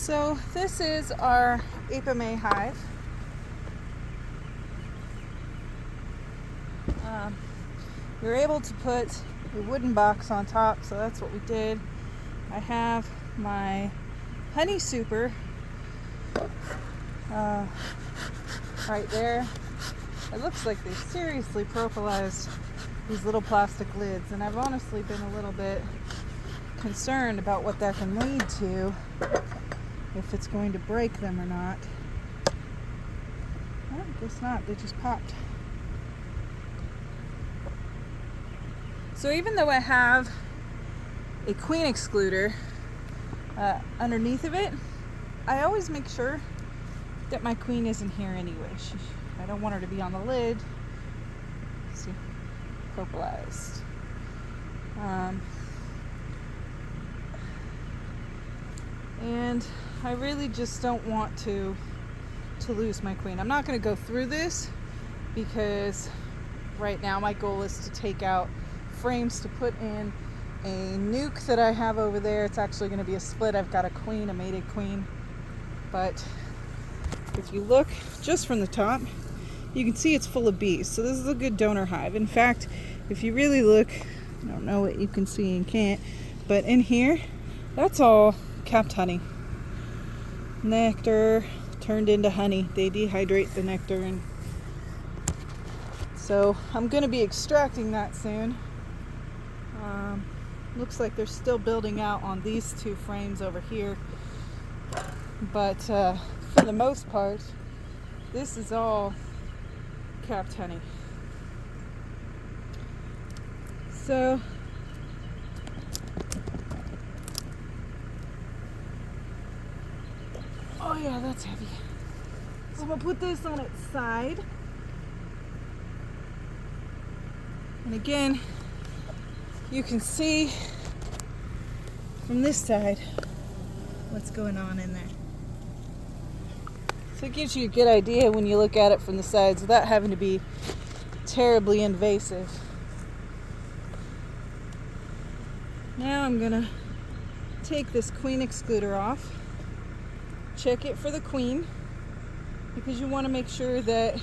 So this is our Apimaye hive. We were able to put a wooden box on top, so that's what we did. I have my honey super right there. It looks like they've seriously propylized these little plastic lids, and I've honestly been a little bit concerned about what that can lead to, if it's going to break them or not. Oh, I guess not, they just popped. So even though I have a queen excluder underneath of it, I always make sure that my queen isn't here anyway. I don't want her to be on the lid. See, propylized. And I really just don't want to lose my queen. I'm not going to go through this because right now my goal is to take out frames to put in a nuke that I have over there. It's actually going to be a split. I've got a queen, a mated queen. But if you look just from the top, you can see it's full of bees. So this is a good donor hive. In fact, if you really look, I don't know what you can see and can't, but in here, that's all capped honey. Nectar turned into honey. They dehydrate the nectar, and so I'm going to be extracting that soon. Looks like they're still building out on these two frames over here, but for the most part, this is all capped honey. So oh yeah, that's heavy. So I'm gonna put this on its side. And again, you can see from this side what's going on in there. So it gives you a good idea when you look at it from the sides without having to be terribly invasive. Now I'm gonna take this queen excluder off, check it for the queen, because you want to make sure that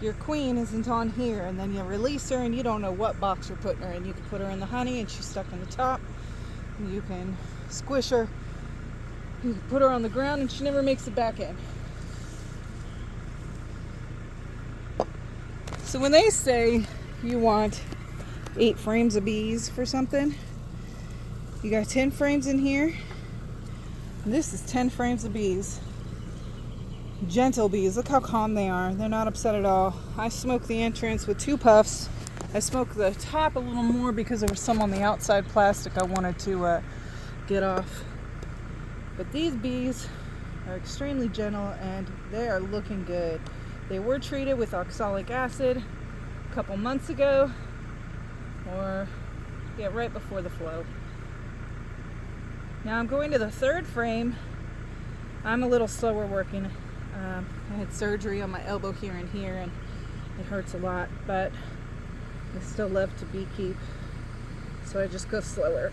your queen isn't on here, and then you release her and you don't know what box you're putting her in. You can put her in the honey and she's stuck in the top. You can squish her, you can put her on the ground and she never makes it back in. So when they say you want 8 frames of bees for something, you got 10 frames in here, and this is 10 frames of bees. Gentle bees. Look how calm they are. They're not upset at all. I smoked the entrance with 2 puffs. I smoked the top a little more because there was some on the outside plastic I wanted to get off. But these bees are extremely gentle and they are looking good. They were treated with oxalic acid a couple months ago, or yeah, right before the flow. Now I'm going to the 3rd frame. I'm a little slower working. I had surgery on my elbow here and here, and it hurts a lot, but I still love to beekeep, so I just go slower.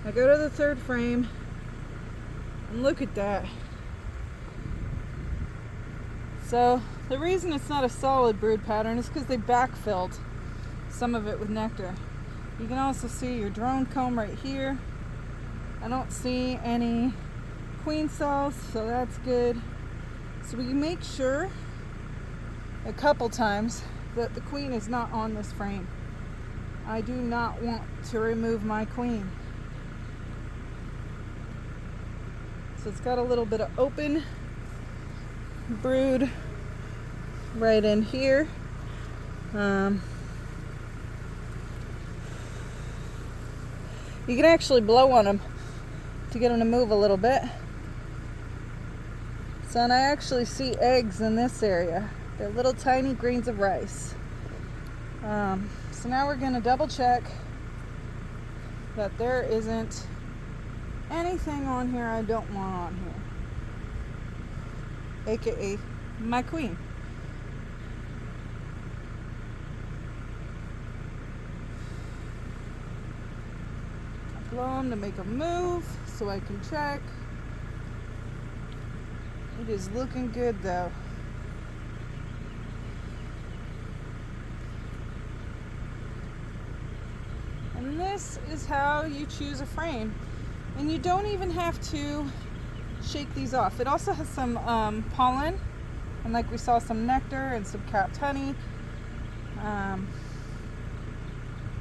I go to the 3rd frame, and look at that. So the reason it's not a solid brood pattern is because they backfilled some of it with nectar. You can also see your drone comb right here. I don't see any queen cells, so that's good. So we can make sure a couple times that the queen is not on this frame. I do not want to remove my queen. So it's got a little bit of open brood right in here. You can actually blow on them to get them to move a little bit. So, and I actually see eggs in this area. They're little tiny grains of rice. So now we're going to double check that there isn't anything on here I don't want on here, aka my queen. Blow them to make a move so I can check. It is looking good though. And this is how you choose a frame. And you don't even have to shake these off. It also has some pollen, and like we saw, some nectar and some capped honey.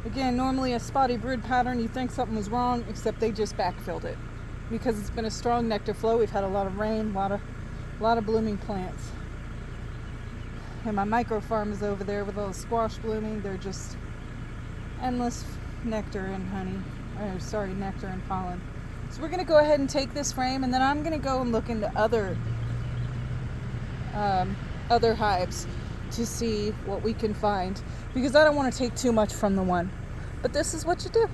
Again, normally a spotty brood pattern, you think something was wrong, except they just backfilled it. Because it's been a strong nectar flow, we've had a lot of rain, a lot of blooming plants. And my micro farm is over there with all the squash blooming. They're just endless nectar and honey. Nectar and pollen. So we're going to go ahead and take this frame, and then I'm going to go and look into other hives to see what we can find, because I don't want to take too much from the one. But this is what you do.